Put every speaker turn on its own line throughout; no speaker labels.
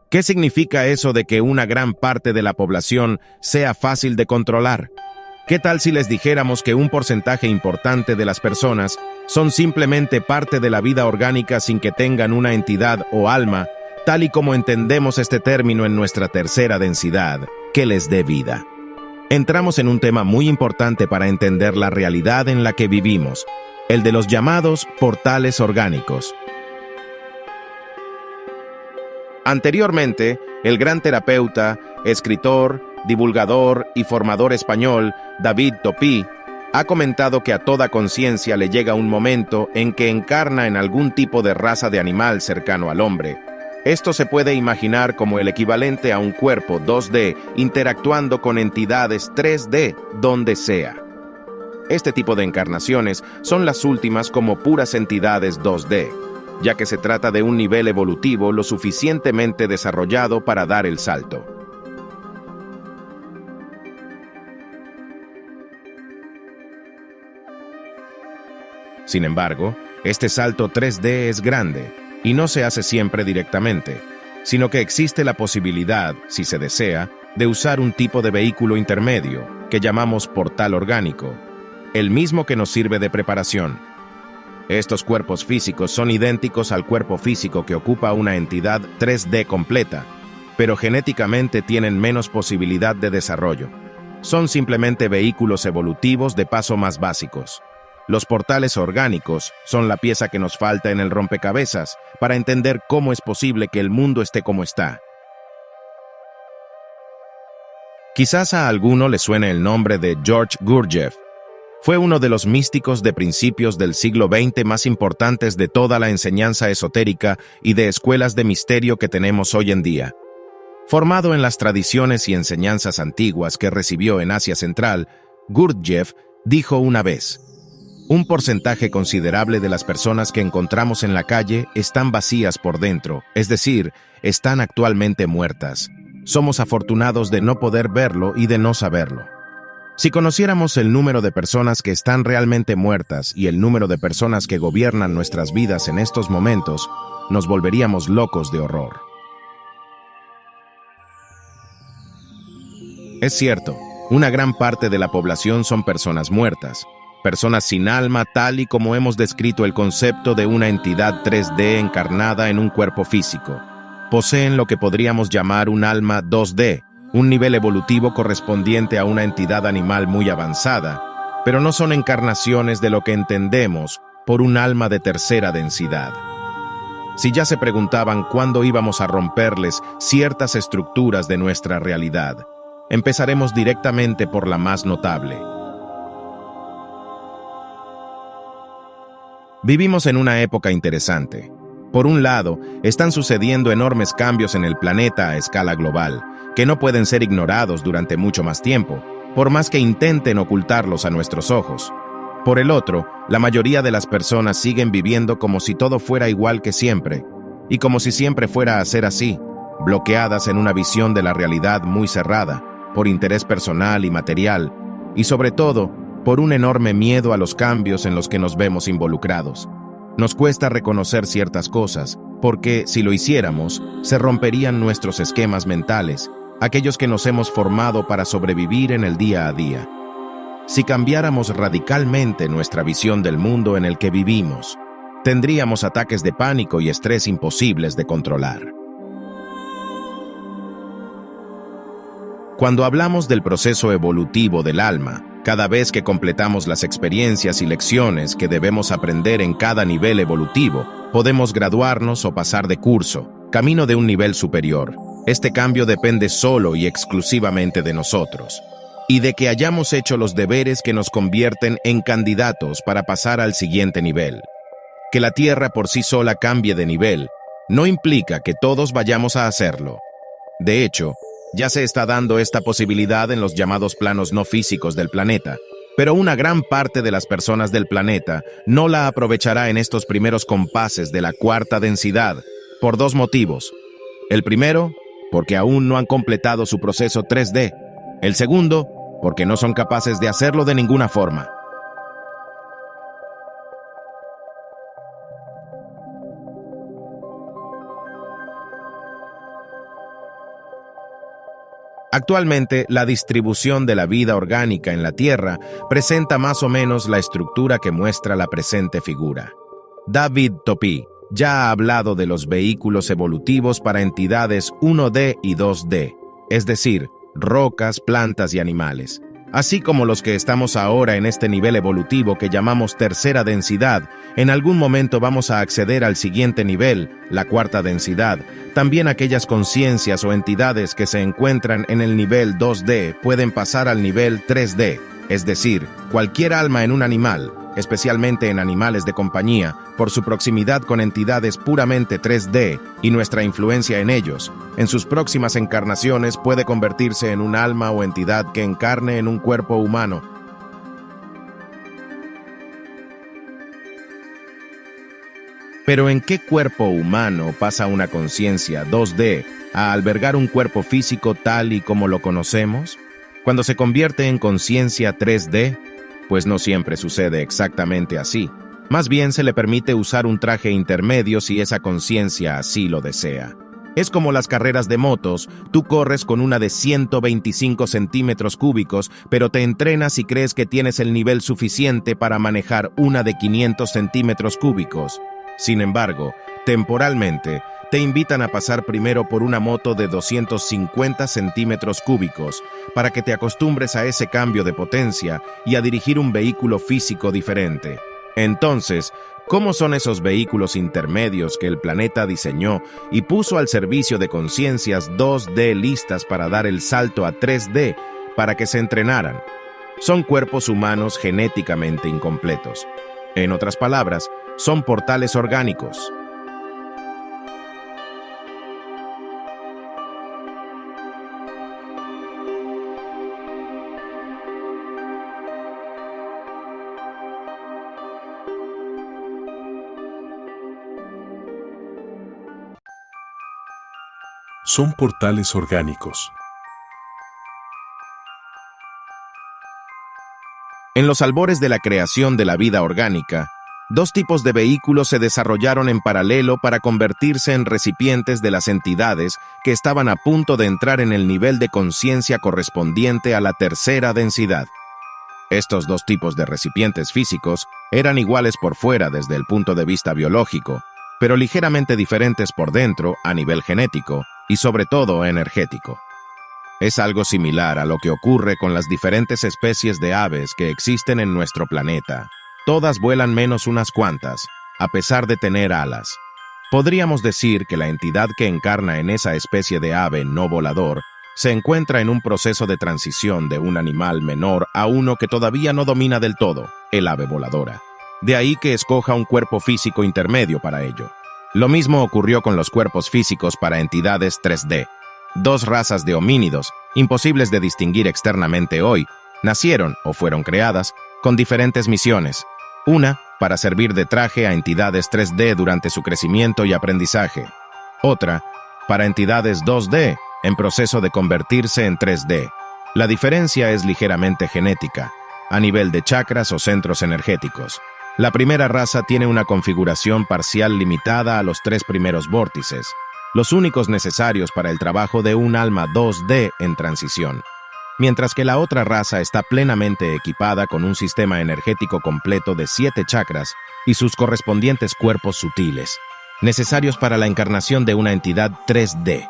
¿Qué significa eso de que una gran parte de la población sea fácil de controlar? ¿Qué tal si les dijéramos que un porcentaje importante de las personas son simplemente parte de la vida orgánica sin que tengan una entidad o alma, tal y como entendemos este término en nuestra tercera densidad, que les dé vida? Entramos en un tema muy importante para entender la realidad en la que vivimos, el de los llamados portales orgánicos. Anteriormente, el gran terapeuta, escritor, divulgador y formador español David Topí ha comentado que a toda conciencia le llega un momento en que encarna en algún tipo de raza de animal cercano al hombre. Esto se puede imaginar como el equivalente a un cuerpo 2D interactuando con entidades 3D donde sea. Este tipo de encarnaciones son las últimas como puras entidades 2D, ya que se trata de un nivel evolutivo lo suficientemente desarrollado para dar el salto. Sin embargo, este salto 3D es grande y no se hace siempre directamente, sino que existe la posibilidad, si se desea, de usar un tipo de vehículo intermedio, que llamamos portal orgánico, el mismo que nos sirve de preparación. Estos cuerpos físicos son idénticos al cuerpo físico que ocupa una entidad 3D completa, pero genéticamente tienen menos posibilidad de desarrollo. Son simplemente vehículos evolutivos de paso más básicos. Los portales orgánicos son la pieza que nos falta en el rompecabezas para entender cómo es posible que el mundo esté como está. Quizás a alguno le suene el nombre de George Gurdjieff. Fue uno de los místicos de principios del siglo XX más importantes de toda la enseñanza esotérica y de escuelas de misterio que tenemos hoy en día. Formado en las tradiciones y enseñanzas antiguas que recibió en Asia Central, Gurdjieff dijo una vez: un porcentaje considerable de las personas que encontramos en la calle están vacías por dentro, es decir, están actualmente muertas. Somos afortunados de no poder verlo y de no saberlo. Si conociéramos el número de personas que están realmente muertas y el número de personas que gobiernan nuestras vidas en estos momentos, nos volveríamos locos de horror. Es cierto, una gran parte de la población son personas muertas, personas sin alma tal y como hemos descrito el concepto de una entidad 3D encarnada en un cuerpo físico. Poseen lo que podríamos llamar un alma 2D, un nivel evolutivo correspondiente a una entidad animal muy avanzada, pero no son encarnaciones de lo que entendemos por un alma de tercera densidad. Si ya se preguntaban cuándo íbamos a romperles ciertas estructuras de nuestra realidad, empezaremos directamente por la más notable. Vivimos en una época interesante. Por un lado, están sucediendo enormes cambios en el planeta a escala global, que no pueden ser ignorados durante mucho más tiempo, por más que intenten ocultarlos a nuestros ojos. Por el otro, la mayoría de las personas siguen viviendo como si todo fuera igual que siempre, y como si siempre fuera a ser así, bloqueadas en una visión de la realidad muy cerrada, por interés personal y material, y sobre todo, por un enorme miedo a los cambios en los que nos vemos involucrados. Nos cuesta reconocer ciertas cosas, porque, si lo hiciéramos, se romperían nuestros esquemas mentales, aquellos que nos hemos formado para sobrevivir en el día a día. Si cambiáramos radicalmente nuestra visión del mundo en el que vivimos, tendríamos ataques de pánico y estrés imposibles de controlar. Cuando hablamos del proceso evolutivo del alma, cada vez que completamos las experiencias y lecciones que debemos aprender en cada nivel evolutivo, podemos graduarnos o pasar de curso, camino de un nivel superior. Este cambio depende solo y exclusivamente de nosotros, y de que hayamos hecho los deberes que nos convierten en candidatos para pasar al siguiente nivel. Que la Tierra por sí sola cambie de nivel no implica que todos vayamos a hacerlo. De hecho, ya se está dando esta posibilidad en los llamados planos no físicos del planeta, pero una gran parte de las personas del planeta no la aprovechará en estos primeros compases de la cuarta densidad, por dos motivos. El primero, porque aún no han completado su proceso 3D. El segundo, porque no son capaces de hacerlo de ninguna forma. Actualmente, la distribución de la vida orgánica en la Tierra presenta más o menos la estructura que muestra la presente figura. David Topy ya ha hablado de los vehículos evolutivos para entidades 1D y 2D, es decir, rocas, plantas y animales. Así como los que estamos ahora en este nivel evolutivo que llamamos tercera densidad, en algún momento vamos a acceder al siguiente nivel, la cuarta densidad. También aquellas conciencias o entidades que se encuentran en el nivel 2D pueden pasar al nivel 3D, es decir, cualquier alma en un animal, especialmente en animales de compañía, por su proximidad con entidades puramente 3D y nuestra influencia en ellos, en sus próximas encarnaciones puede convertirse en un alma o entidad que encarne en un cuerpo humano. Pero ¿en qué cuerpo humano pasa una conciencia 2D a albergar un cuerpo físico tal y como lo conocemos? Cuando se convierte en conciencia 3D, pues no siempre sucede exactamente así. Más bien se le permite usar un traje intermedio si esa conciencia así lo desea. Es como las carreras de motos, tú corres con una de 125 centímetros cúbicos, pero te entrenas y crees que tienes el nivel suficiente para manejar una de 500 centímetros cúbicos. Sin embargo, temporalmente, te invitan a pasar primero por una moto de 250 centímetros cúbicos para que te acostumbres a ese cambio de potencia y a dirigir un vehículo físico diferente. Entonces, ¿cómo son esos vehículos intermedios que el planeta diseñó y puso al servicio de conciencias 2D listas para dar el salto a 3D para que se entrenaran? Son cuerpos humanos genéticamente incompletos. En otras palabras, son portales orgánicos.
Son portales orgánicos.
En los albores de la creación de la vida orgánica, dos tipos de vehículos se desarrollaron en paralelo para convertirse en recipientes de las entidades que estaban a punto de entrar en el nivel de conciencia correspondiente a la tercera densidad. Estos dos tipos de recipientes físicos eran iguales por fuera desde el punto de vista biológico, pero ligeramente diferentes por dentro a nivel genético y sobre todo energético. Es algo similar a lo que ocurre con las diferentes especies de aves que existen en nuestro planeta. Todas vuelan menos unas cuantas, a pesar de tener alas. Podríamos decir que la entidad que encarna en esa especie de ave no volador se encuentra en un proceso de transición de un animal menor a uno que todavía no domina del todo, el ave voladora. De ahí que escoja un cuerpo físico intermedio para ello. Lo mismo ocurrió con los cuerpos físicos para entidades 3D. Dos razas de homínidos, imposibles de distinguir externamente hoy, nacieron o fueron creadas con diferentes misiones. Una, para servir de traje a entidades 3D durante su crecimiento y aprendizaje. Otra, para entidades 2D, en proceso de convertirse en 3D. La diferencia es ligeramente genética, a nivel de chakras o centros energéticos. La primera raza tiene una configuración parcial limitada a los 3 primeros vórtices, los únicos necesarios para el trabajo de un alma 2D en transición, mientras que la otra raza está plenamente equipada con un sistema energético completo de 7 chakras y sus correspondientes cuerpos sutiles, necesarios para la encarnación de una entidad 3D.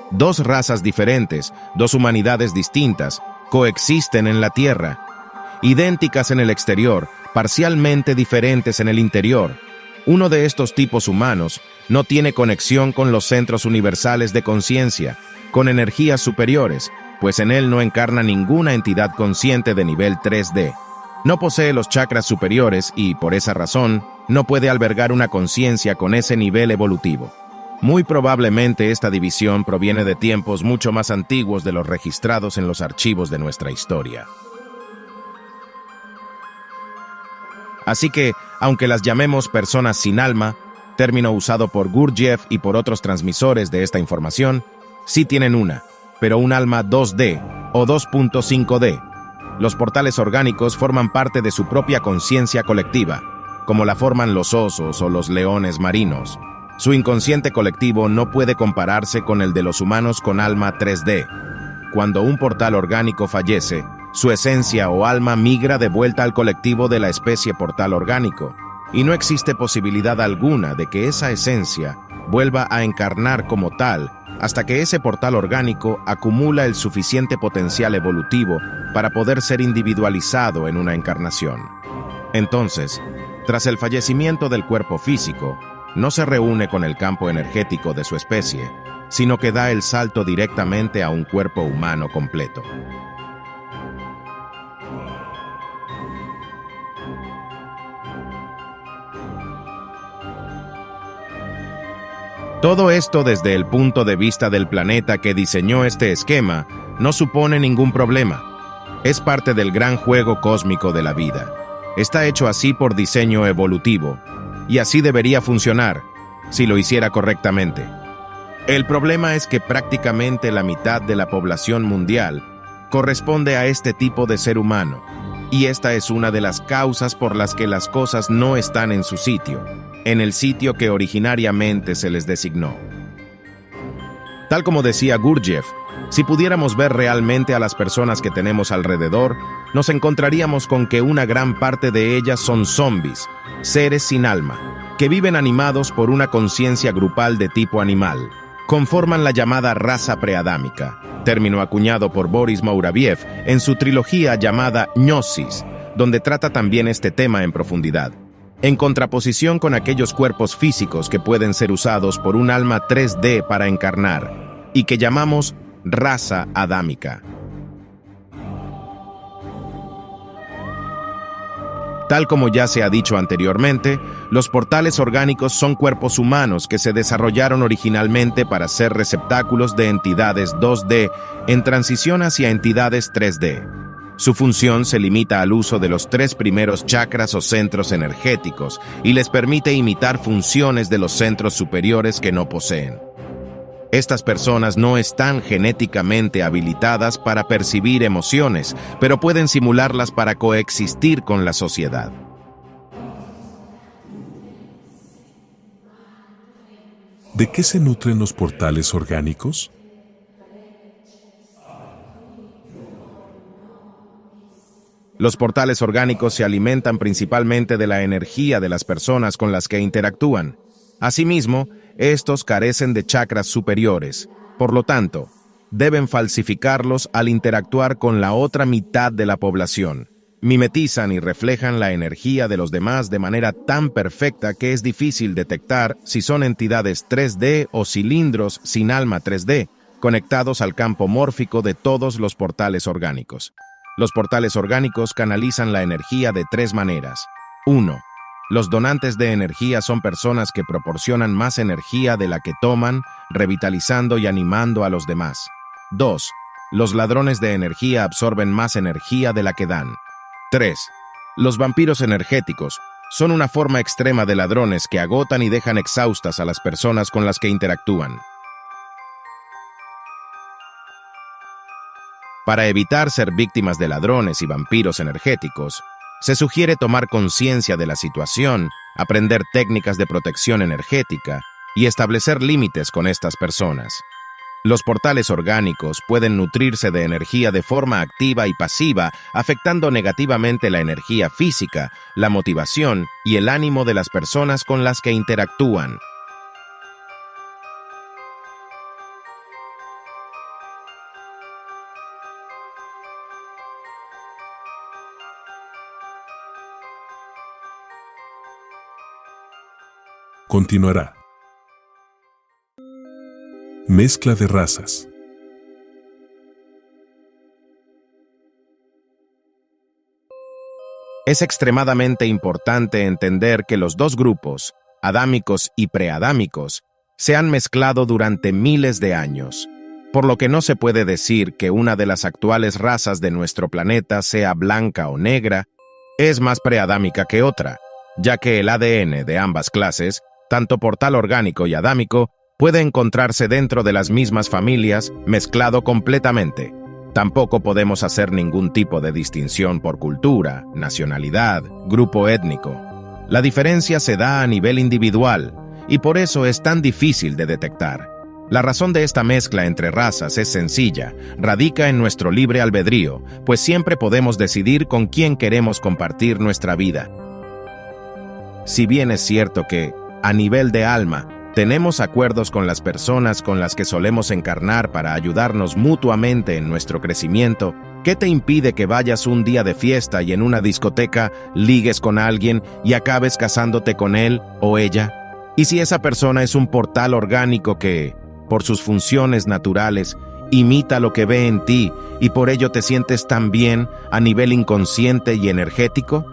Dos razas diferentes, dos humanidades distintas, coexisten en la Tierra, idénticas en el exterior, parcialmente diferentes en el interior. Uno de estos tipos humanos no tiene conexión con los centros universales de conciencia, con energías superiores, pues en él no encarna ninguna entidad consciente de nivel 3D. No posee los chakras superiores y, por esa razón, no puede albergar una conciencia con ese nivel evolutivo. Muy probablemente esta división proviene de tiempos mucho más antiguos de los registrados en los archivos de nuestra historia. Así que, aunque las llamemos personas sin alma, término usado por Gurdjieff y por otros transmisores de esta información, sí tienen una, pero un alma 2D o 2.5D. Los portales orgánicos forman parte de su propia conciencia colectiva, como la forman los osos o los leones marinos. Su inconsciente colectivo no puede compararse con el de los humanos con alma 3D. Cuando un portal orgánico fallece, su esencia o alma migra de vuelta al colectivo de la especie portal orgánico, y no existe posibilidad alguna de que esa esencia vuelva a encarnar como tal hasta que ese portal orgánico acumula el suficiente potencial evolutivo para poder ser individualizado en una encarnación. Entonces, tras el fallecimiento del cuerpo físico, no se reúne con el campo energético de su especie, sino que da el salto directamente a un cuerpo humano completo. Todo esto desde el punto de vista del planeta que diseñó este esquema no supone ningún problema. Es parte del gran juego cósmico de la vida. Está hecho así por diseño evolutivo, y así debería funcionar, si lo hiciera correctamente. El problema es que prácticamente la mitad de la población mundial corresponde a este tipo de ser humano, y esta es una de las causas por las que las cosas no están en su sitio, en el sitio que originariamente se les designó. Tal como decía Gurdjieff, si pudiéramos ver realmente a las personas que tenemos alrededor, nos encontraríamos con que una gran parte de ellas son zombies, seres sin alma, que viven animados por una conciencia grupal de tipo animal. Conforman la llamada raza preadámica, término acuñado por Boris Mouraviev en su trilogía llamada Gnosis, donde trata también este tema en profundidad, en contraposición con aquellos cuerpos físicos que pueden ser usados por un alma 3D para encarnar, y que llamamos raza adámica. Tal como ya se ha dicho anteriormente, los portales orgánicos son cuerpos humanos que se desarrollaron originalmente para ser receptáculos de entidades 2D en transición hacia entidades 3D. Su función se limita al uso de los 3 primeros chakras o centros energéticos y les permite imitar funciones de los centros superiores que no poseen. Estas personas no están genéticamente habilitadas para percibir emociones, pero pueden simularlas para coexistir con la sociedad.
¿De qué se nutren los portales orgánicos?
Los portales orgánicos se alimentan principalmente de la energía de las personas con las que interactúan. Asimismo, estos carecen de chakras superiores, por lo tanto, deben falsificarlos al interactuar con la otra mitad de la población. Mimetizan y reflejan la energía de los demás de manera tan perfecta que es difícil detectar si son entidades 3D o cilindros sin alma 3D, conectados al campo mórfico de todos los portales orgánicos. Los portales orgánicos canalizan la energía de 3 maneras. 1. Los donantes de energía son personas que proporcionan más energía de la que toman, revitalizando y animando a los demás. 2. Los ladrones de energía absorben más energía de la que dan. 3. Los vampiros energéticos son una forma extrema de ladrones que agotan y dejan exhaustas a las personas con las que interactúan. Para evitar ser víctimas de ladrones y vampiros energéticos, se sugiere tomar conciencia de la situación, aprender técnicas de protección energética y establecer límites con estas personas. Los portales orgánicos pueden nutrirse de energía de forma activa y pasiva, afectando negativamente la energía física, la motivación y el ánimo de las personas con las que interactúan.
Continuará. Mezcla de razas.
Es extremadamente importante entender que los dos grupos, adámicos y preadámicos, se han mezclado durante miles de años, por lo que no se puede decir que una de las actuales razas de nuestro planeta sea blanca o negra, es más preadámica que otra, ya que el ADN de ambas clases, tanto portal orgánico y adámico, puede encontrarse dentro de las mismas familias, mezclado completamente. Tampoco podemos hacer ningún tipo de distinción por cultura, nacionalidad, grupo étnico. La diferencia se da a nivel individual, y por eso es tan difícil de detectar. La razón de esta mezcla entre razas es sencilla, radica en nuestro libre albedrío, pues siempre podemos decidir con quién queremos compartir nuestra vida. Si bien es cierto que, a nivel de alma, tenemos acuerdos con las personas con las que solemos encarnar para ayudarnos mutuamente en nuestro crecimiento, ¿qué te impide que vayas un día de fiesta y en una discoteca ligues con alguien y acabes casándote con él o ella? ¿Y si esa persona es un portal orgánico que, por sus funciones naturales, imita lo que ve en ti y por ello te sientes tan bien a nivel inconsciente y energético?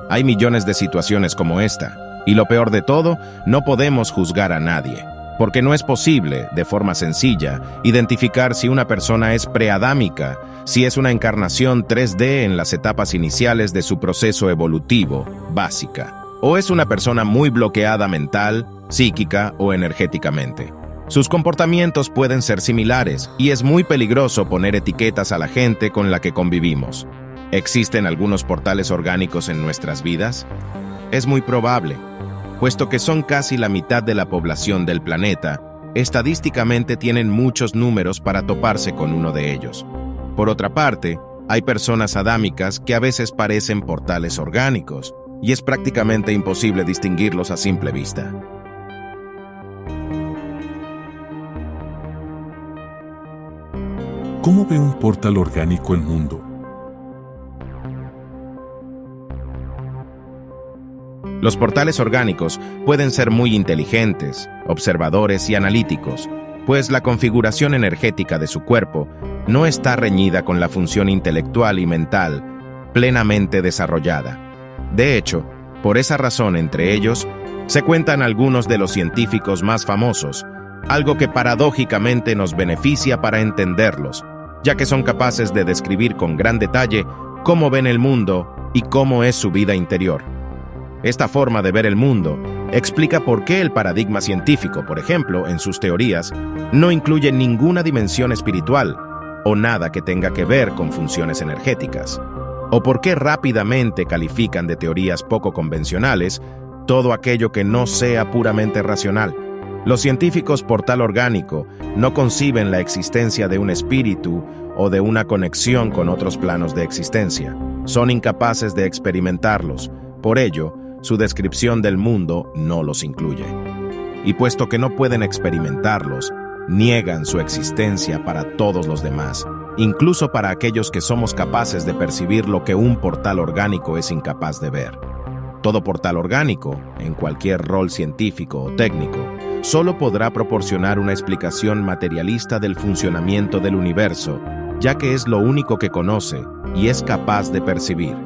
Hay millones de situaciones como esta, y lo peor de todo, no podemos juzgar a nadie, porque no es posible, de forma sencilla, identificar si una persona es preadámica, si es una encarnación 3D en las etapas iniciales de su proceso evolutivo, básica, o es una persona muy bloqueada mental, psíquica o energéticamente. Sus comportamientos pueden ser similares y es muy peligroso poner etiquetas a la gente con la que convivimos. ¿Existen algunos portales orgánicos en nuestras vidas? Es muy probable. Puesto que son casi la mitad de la población del planeta, estadísticamente tienen muchos números para toparse con uno de ellos. Por otra parte, hay personas adámicas que a veces parecen portales orgánicos, y es prácticamente imposible distinguirlos a simple vista.
¿Cómo ve un portal orgánico el mundo?
Los portales orgánicos pueden ser muy inteligentes, observadores y analíticos, pues la configuración energética de su cuerpo no está reñida con la función intelectual y mental plenamente desarrollada. De hecho, por esa razón entre ellos, se cuentan algunos de los científicos más famosos, algo que paradójicamente nos beneficia para entenderlos, ya que son capaces de describir con gran detalle cómo ven el mundo y cómo es su vida interior. Esta forma de ver el mundo explica por qué el paradigma científico, por ejemplo, en sus teorías, no incluye ninguna dimensión espiritual o nada que tenga que ver con funciones energéticas, o por qué rápidamente califican de teorías poco convencionales todo aquello que no sea puramente racional. Los científicos portal orgánico no conciben la existencia de un espíritu o de una conexión con otros planos de existencia. Son incapaces de experimentarlos, por ello, su descripción del mundo no los incluye. Y puesto que no pueden experimentarlos, niegan su existencia para todos los demás, incluso para aquellos que somos capaces de percibir lo que un portal orgánico es incapaz de ver. Todo portal orgánico, en cualquier rol científico o técnico, solo podrá proporcionar una explicación materialista del funcionamiento del universo, ya que es lo único que conoce y es capaz de percibir.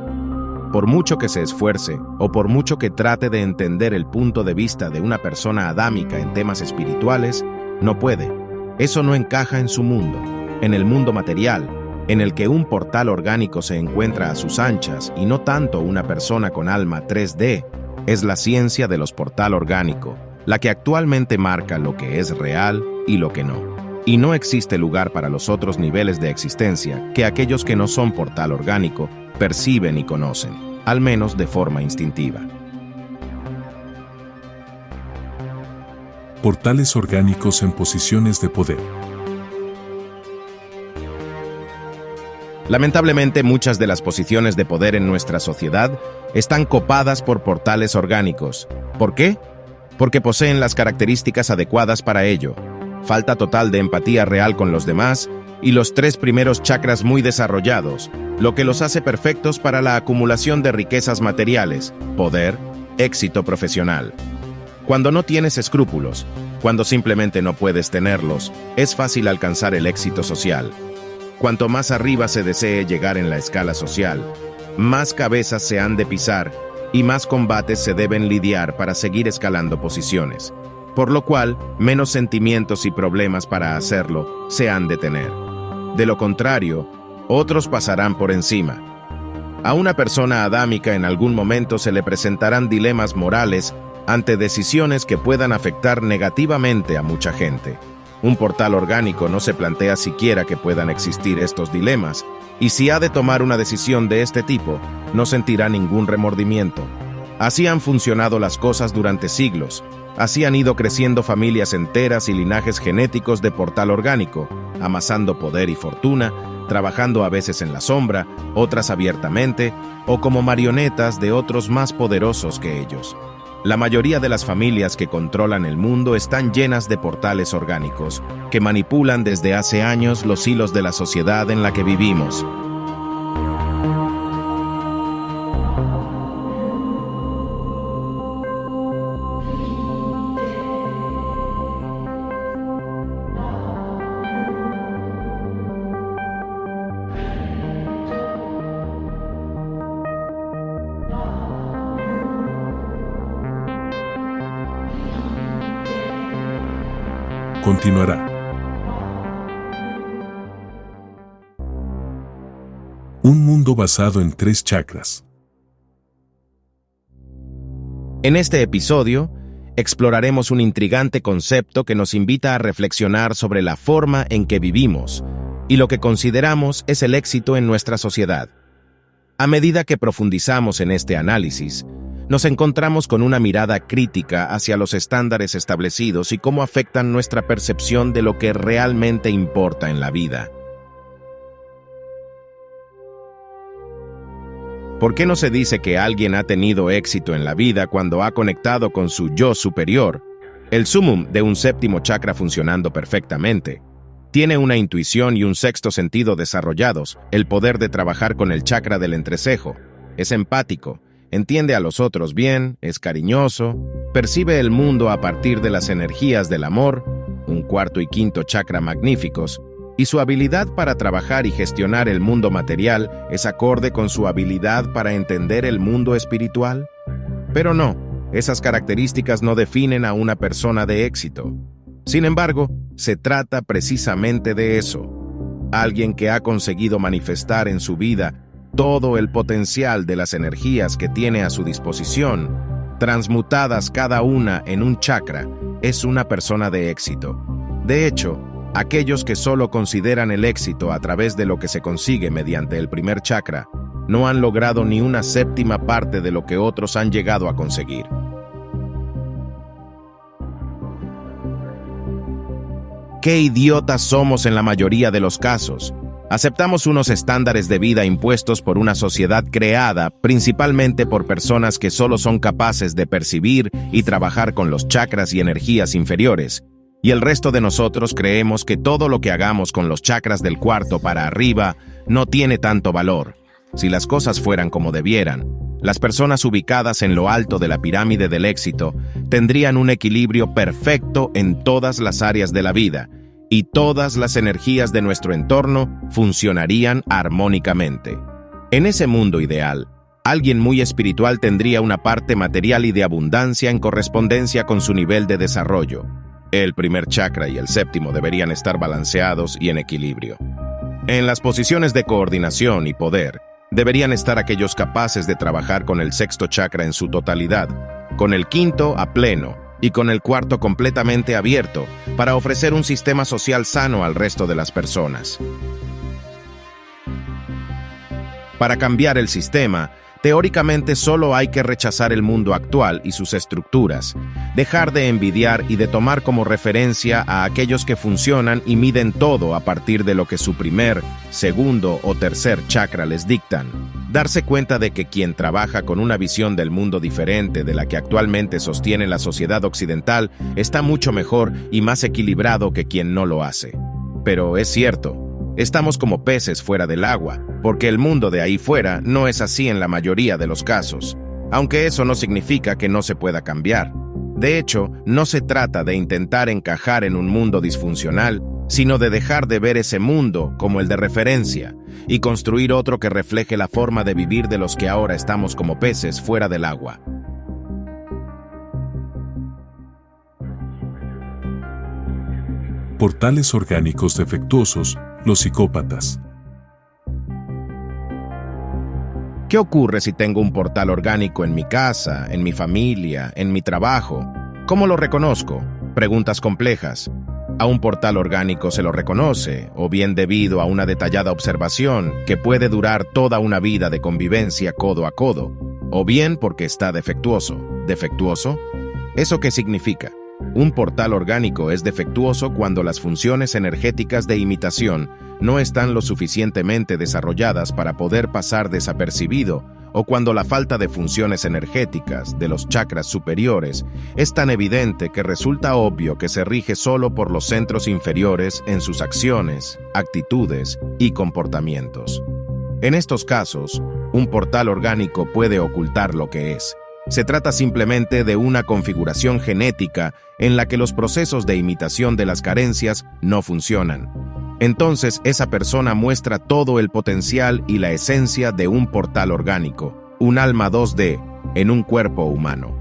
Por mucho que se esfuerce o por mucho que trate de entender el punto de vista de una persona adámica en temas espirituales, no puede. Eso no encaja en su mundo, en el mundo material, en el que un portal orgánico se encuentra a sus anchas y no tanto una persona con alma 3D. Es la ciencia de los portal orgánico, la que actualmente marca lo que es real y lo que no. Y no existe lugar para los otros niveles de existencia que aquellos que no son portal orgánico perciben y conocen, al menos de forma instintiva.
Portales orgánicos en posiciones de poder.
Lamentablemente, muchas de las posiciones de poder en nuestra sociedad están copadas por portales orgánicos. ¿Por qué? Porque poseen las características adecuadas para ello. Falta total de empatía real con los demás y los 3 primeros chakras muy desarrollados, lo que los hace perfectos para la acumulación de riquezas materiales, poder, éxito profesional. Cuando no tienes escrúpulos, cuando simplemente no puedes tenerlos, es fácil alcanzar el éxito social. Cuanto más arriba se desee llegar en la escala social, más cabezas se han de pisar y más combates se deben lidiar para seguir escalando posiciones, por lo cual menos sentimientos y problemas para hacerlo se han de tener. De lo contrario, otros pasarán por encima. A una persona adámica en algún momento se le presentarán dilemas morales ante decisiones que puedan afectar negativamente a mucha gente. Un portal orgánico no se plantea siquiera que puedan existir estos dilemas, y si ha de tomar una decisión de este tipo, no sentirá ningún remordimiento. Así han funcionado las cosas durante siglos. Así han ido creciendo familias enteras y linajes genéticos de portal orgánico, amasando poder y fortuna, trabajando a veces en la sombra, otras abiertamente, o como marionetas de otros más poderosos que ellos. La mayoría de las familias que controlan el mundo están llenas de portales orgánicos, que manipulan desde hace años los hilos de la sociedad en la que vivimos.
Continuará. Un mundo basado en 3 chakras.
En este episodio, exploraremos un intrigante concepto que nos invita a reflexionar sobre la forma en que vivimos y lo que consideramos es el éxito en nuestra sociedad. A medida que profundizamos en este análisis, nos encontramos con una mirada crítica hacia los estándares establecidos y cómo afectan nuestra percepción de lo que realmente importa en la vida. ¿Por qué no se dice que alguien ha tenido éxito en la vida cuando ha conectado con su yo superior, el sumum de un séptimo chakra funcionando perfectamente? Tiene una intuición y un sexto sentido desarrollados, el poder de trabajar con el chakra del entrecejo, es empático, entiende a los otros bien, es cariñoso, percibe el mundo a partir de las energías del amor, un cuarto y quinto chakra magníficos, y su habilidad para trabajar y gestionar el mundo material es acorde con su habilidad para entender el mundo espiritual. Pero no, esas características no definen a una persona de éxito. Sin embargo, se trata precisamente de eso. Alguien que ha conseguido manifestar en su vida todo el potencial de las energías que tiene a su disposición, transmutadas cada una en un chakra, es una persona de éxito. De hecho, aquellos que solo consideran el éxito a través de lo que se consigue mediante el primer chakra, no han logrado ni una séptima parte de lo que otros han llegado a conseguir. ¡Qué idiotas somos en la mayoría de los casos! Aceptamos unos estándares de vida impuestos por una sociedad creada principalmente por personas que solo son capaces de percibir y trabajar con los chakras y energías inferiores, y el resto de nosotros creemos que todo lo que hagamos con los chakras del cuarto para arriba no tiene tanto valor. Si las cosas fueran como debieran, las personas ubicadas en lo alto de la pirámide del éxito tendrían un equilibrio perfecto en todas las áreas de la vida, y todas las energías de nuestro entorno funcionarían armónicamente. En ese mundo ideal, alguien muy espiritual tendría una parte material y de abundancia en correspondencia con su nivel de desarrollo. El primer chakra y el séptimo deberían estar balanceados y en equilibrio. En las posiciones de coordinación y poder, deberían estar aquellos capaces de trabajar con el sexto chakra en su totalidad, con el quinto a pleno, y con el cuarto completamente abierto para ofrecer un sistema social sano al resto de las personas. Para cambiar el sistema, teóricamente solo hay que rechazar el mundo actual y sus estructuras, dejar de envidiar y de tomar como referencia a aquellos que funcionan y miden todo a partir de lo que su primer, segundo o tercer chakra les dictan. Darse cuenta de que quien trabaja con una visión del mundo diferente de la que actualmente sostiene la sociedad occidental está mucho mejor y más equilibrado que quien no lo hace. Pero es cierto, estamos como peces fuera del agua, porque el mundo de ahí fuera no es así en la mayoría de los casos, aunque eso no significa que no se pueda cambiar. De hecho, no se trata de intentar encajar en un mundo disfuncional, sino de dejar de ver ese mundo como el de referencia y construir otro que refleje la forma de vivir de los que ahora estamos como peces fuera del agua.
Portales orgánicos defectuosos, los psicópatas.
¿Qué ocurre si tengo un portal orgánico en mi casa, en mi familia, en mi trabajo? ¿Cómo lo reconozco? Preguntas complejas. A un portal orgánico se lo reconoce, o bien debido a una detallada observación que puede durar toda una vida de convivencia codo a codo. o bien porque está defectuoso. ¿Defectuoso? ¿Eso qué significa? Un portal orgánico es defectuoso cuando las funciones energéticas de imitación no están lo suficientemente desarrolladas para poder pasar desapercibido, o cuando la falta de funciones energéticas de los chakras superiores es tan evidente que resulta obvio que se rige solo por los centros inferiores en sus acciones, actitudes y comportamientos. En estos casos, un portal orgánico puede ocultar lo que es. Se trata simplemente de una configuración genética en la que los procesos de imitación de las carencias no funcionan. Entonces, esa persona muestra todo el potencial y la esencia de un portal orgánico, un alma 2D, en un cuerpo humano.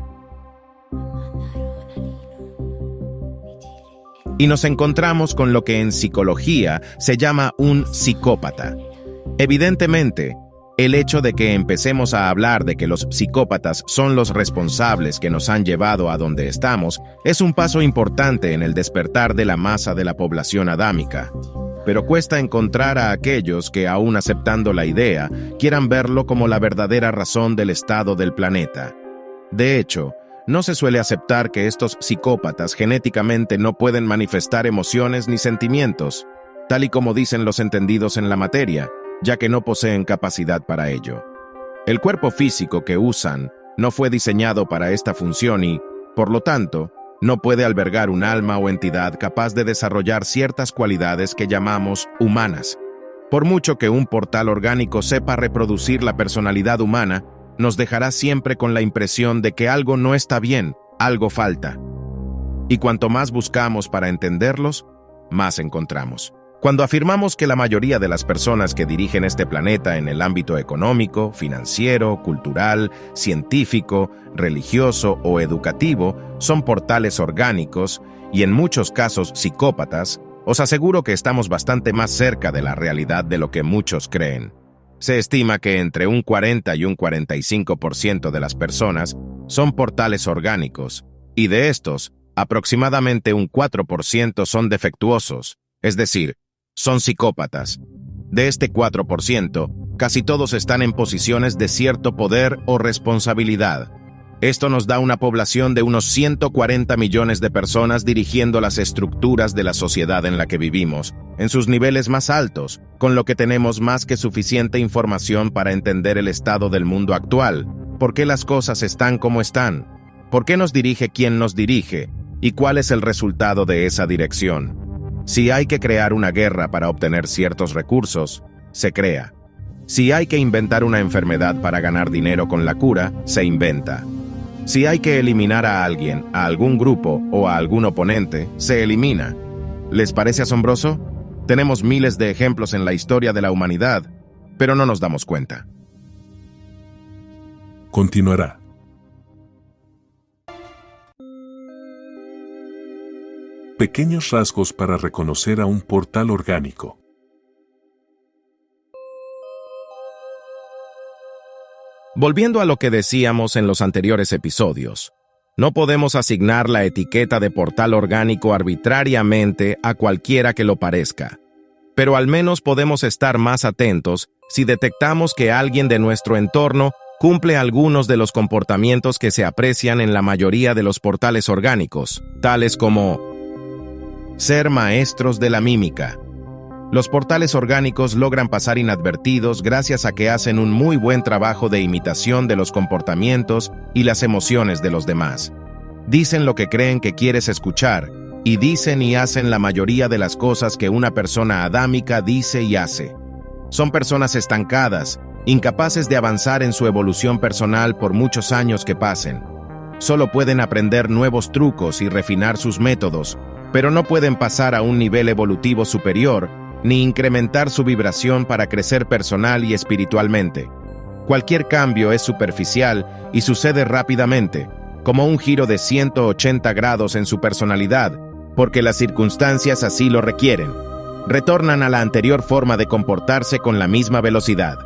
Y nos encontramos con lo que en psicología se llama un psicópata. Evidentemente, el hecho de que empecemos a hablar de que los psicópatas son los responsables que nos han llevado a donde estamos es un paso importante en el despertar de la masa de la población adámica. Pero cuesta encontrar a aquellos que, aún aceptando la idea, quieran verlo como la verdadera razón del estado del planeta. De hecho, no se suele aceptar que estos psicópatas genéticamente no pueden manifestar emociones ni sentimientos, tal y como dicen los entendidos en la materia, ya que no poseen capacidad para ello. El cuerpo físico que usan no fue diseñado para esta función y, por lo tanto, no puede albergar un alma o entidad capaz de desarrollar ciertas cualidades que llamamos humanas. Por mucho que un portal orgánico sepa reproducir la personalidad humana, nos dejará siempre con la impresión de que algo no está bien, algo falta. Y cuanto más buscamos para entenderlos, más encontramos. Cuando afirmamos que la mayoría de las personas que dirigen este planeta en el ámbito económico, financiero, cultural, científico, religioso o educativo son portales orgánicos y en muchos casos psicópatas, os aseguro que estamos bastante más cerca de la realidad de lo que muchos creen. Se estima que entre un 40 y un 45% de las personas son portales orgánicos, y de estos, aproximadamente un 4% son defectuosos, es decir, son psicópatas. De este 4%, casi todos están en posiciones de cierto poder o responsabilidad. Esto nos da una población de unos 140 millones de personas dirigiendo las estructuras de la sociedad en la que vivimos, en sus niveles más altos, con lo que tenemos más que suficiente información para entender el estado del mundo actual, por qué las cosas están como están, por qué nos dirige quien nos dirige, y cuál es el resultado de esa dirección. Si hay que crear una guerra para obtener ciertos recursos, se crea. Si hay que inventar una enfermedad para ganar dinero con la cura, se inventa. Si hay que eliminar a alguien, a algún grupo o a algún oponente, se elimina. ¿Les parece asombroso? Tenemos miles de ejemplos en la historia de la humanidad, pero no nos damos cuenta.
Continuará. Pequeños rasgos para reconocer a un portal orgánico.
Volviendo a lo que decíamos en los anteriores episodios, no podemos asignar la etiqueta de portal orgánico arbitrariamente a cualquiera que lo parezca, pero al menos podemos estar más atentos si detectamos que alguien de nuestro entorno cumple algunos de los comportamientos que se aprecian en la mayoría de los portales orgánicos, tales como ser maestros de la mímica. Los portales orgánicos logran pasar inadvertidos gracias a que hacen un muy buen trabajo de imitación de los comportamientos y las emociones de los demás. Dicen lo que creen que quieres escuchar, y dicen y hacen la mayoría de las cosas que una persona adámica dice y hace. Son personas estancadas, incapaces de avanzar en su evolución personal por muchos años que pasen. Solo pueden aprender nuevos trucos y refinar sus métodos, pero no pueden pasar a un nivel evolutivo superior ni incrementar su vibración para crecer personal y espiritualmente. Cualquier cambio es superficial y sucede rápidamente, como un giro de 180 grados en su personalidad, porque las circunstancias así lo requieren. Retornan a la anterior forma de comportarse con la misma velocidad.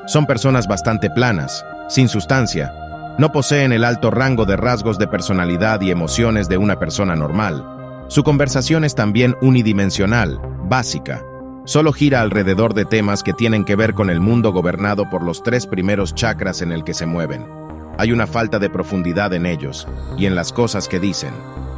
Son personas bastante planas, sin sustancia. No poseen el alto rango de rasgos de personalidad y emociones de una persona normal. Su conversación es también unidimensional, básica. Solo gira alrededor de temas que tienen que ver con el mundo gobernado por los 3 primeros chakras en el que se mueven. Hay una falta de profundidad en ellos y en las cosas que dicen.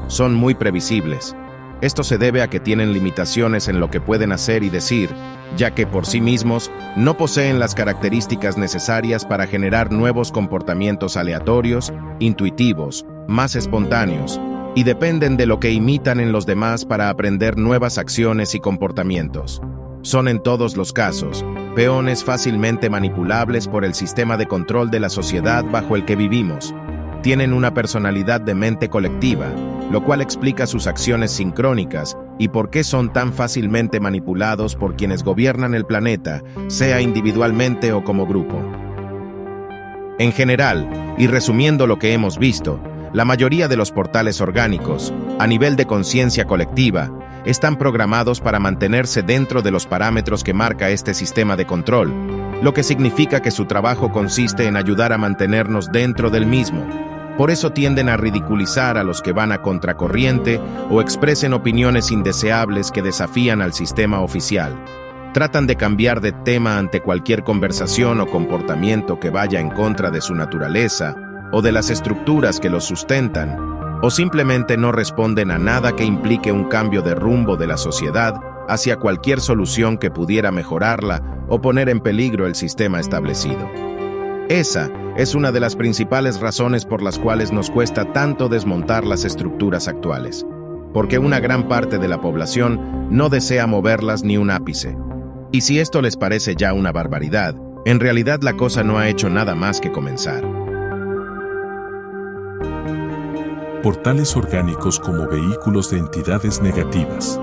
Son muy previsibles. Esto se debe a que tienen limitaciones en lo que pueden hacer y decir, ya que por sí mismos no poseen las características necesarias para generar nuevos comportamientos aleatorios, intuitivos, más espontáneos, y dependen de lo que imitan en los demás para aprender nuevas acciones y comportamientos. Son en todos los casos peones fácilmente manipulables por el sistema de control de la sociedad bajo el que vivimos. Tienen una personalidad de mente colectiva, lo cual explica sus acciones sincrónicas y por qué son tan fácilmente manipulados por quienes gobiernan el planeta, sea individualmente o como grupo. En general, y resumiendo lo que hemos visto, la mayoría de los portales orgánicos, a nivel de conciencia colectiva, están programados para mantenerse dentro de los parámetros que marca este sistema de control, lo que significa que su trabajo consiste en ayudar a mantenernos dentro del mismo. Por eso tienden a ridiculizar a los que van a contracorriente o expresen opiniones indeseables que desafían al sistema oficial. Tratan de cambiar de tema ante cualquier conversación o comportamiento que vaya en contra de su naturaleza o de las estructuras que los sustentan, o simplemente no responden a nada que implique un cambio de rumbo de la sociedad hacia cualquier solución que pudiera mejorarla o poner en peligro el sistema establecido. Esa es una de las principales razones por las cuales nos cuesta tanto desmontar las estructuras actuales, porque una gran parte de la población no desea moverlas ni un ápice. Y si esto les parece ya una barbaridad, en realidad la cosa no ha hecho nada más que comenzar.
Portales orgánicos como vehículos de entidades negativas.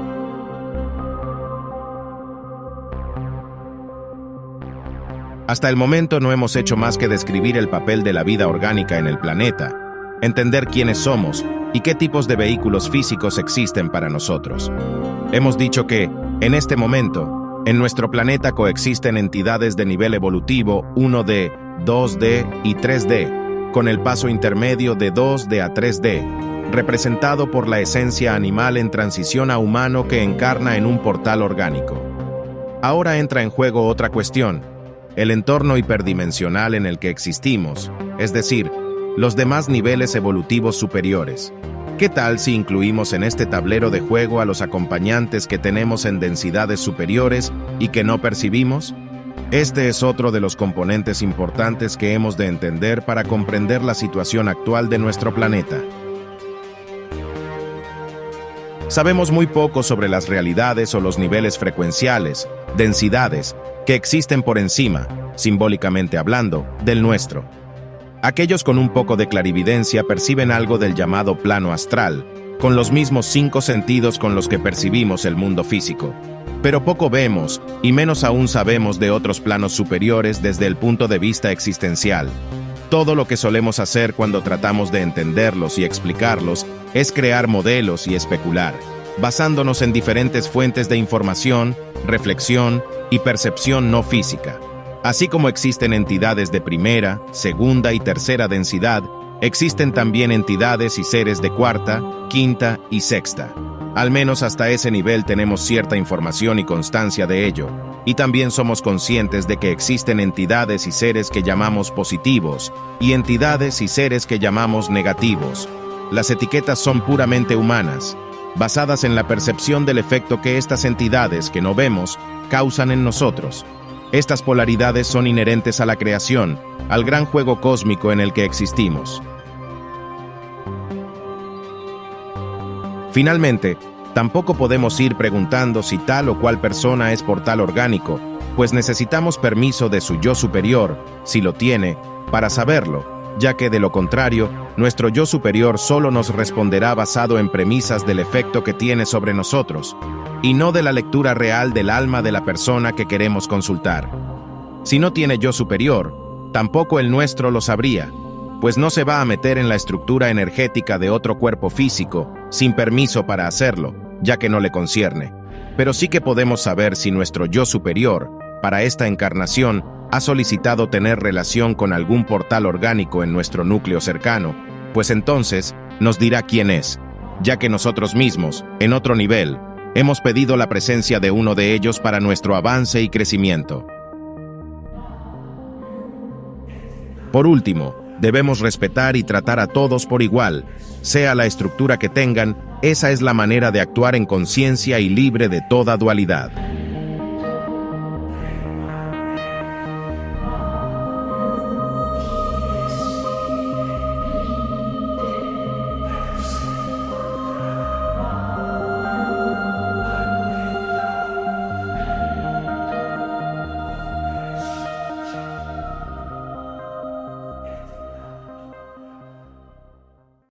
Hasta el momento no hemos hecho más que describir el papel de la vida orgánica en el planeta, entender quiénes somos y qué tipos de vehículos físicos existen para nosotros. Hemos dicho que, en este momento, en nuestro planeta coexisten entidades de nivel evolutivo 1D, 2D y 3D, con el paso intermedio de 2D a 3D, representado por la esencia animal en transición a humano que encarna en un portal orgánico. Ahora entra en juego otra cuestión: el entorno hiperdimensional en el que existimos, es decir, los demás niveles evolutivos superiores. ¿Qué tal si incluimos en este tablero de juego a los acompañantes que tenemos en densidades superiores y que no percibimos? Este es otro de los componentes importantes que hemos de entender para comprender la situación actual de nuestro planeta. Sabemos muy poco sobre las realidades o los niveles frecuenciales, densidades, que existen por encima, simbólicamente hablando, del nuestro. Aquellos con un poco de clarividencia perciben algo del llamado plano astral, con los mismos 5 sentidos con los que percibimos el mundo físico. Pero poco vemos, y menos aún sabemos de otros planos superiores desde el punto de vista existencial. Todo lo que solemos hacer cuando tratamos de entenderlos y explicarlos es crear modelos y especular, basándonos en diferentes fuentes de información, reflexión y percepción no física. Así como existen entidades de primera, segunda y tercera densidad, existen también entidades y seres de cuarta, quinta y sexta. Al menos hasta ese nivel tenemos cierta información y constancia de ello, y también somos conscientes de que existen entidades y seres que llamamos positivos, y entidades y seres que llamamos negativos. Las etiquetas son puramente humanas, basadas en la percepción del efecto que estas entidades que no vemos causan en nosotros. Estas polaridades son inherentes a la creación, al gran juego cósmico en el que existimos. Finalmente, tampoco podemos ir preguntando si tal o cual persona es portal orgánico, pues necesitamos permiso de su yo superior, si lo tiene, para saberlo, ya que de lo contrario, nuestro yo superior solo nos responderá basado en premisas del efecto que tiene sobre nosotros, y no de la lectura real del alma de la persona que queremos consultar. Si no tiene yo superior, tampoco el nuestro lo sabría, pues no se va a meter en la estructura energética de otro cuerpo físico sin permiso para hacerlo, ya que no le concierne. Pero sí que podemos saber si nuestro yo superior, para esta encarnación, ha solicitado tener relación con algún portal orgánico en nuestro núcleo cercano, pues entonces nos dirá quién es, ya que nosotros mismos, en otro nivel, Hemos pedido la presencia de uno de ellos para nuestro avance y crecimiento. Por último, debemos respetar y tratar a todos por igual, sea la estructura que tengan. Esa es la manera de actuar en conciencia y libre de toda dualidad.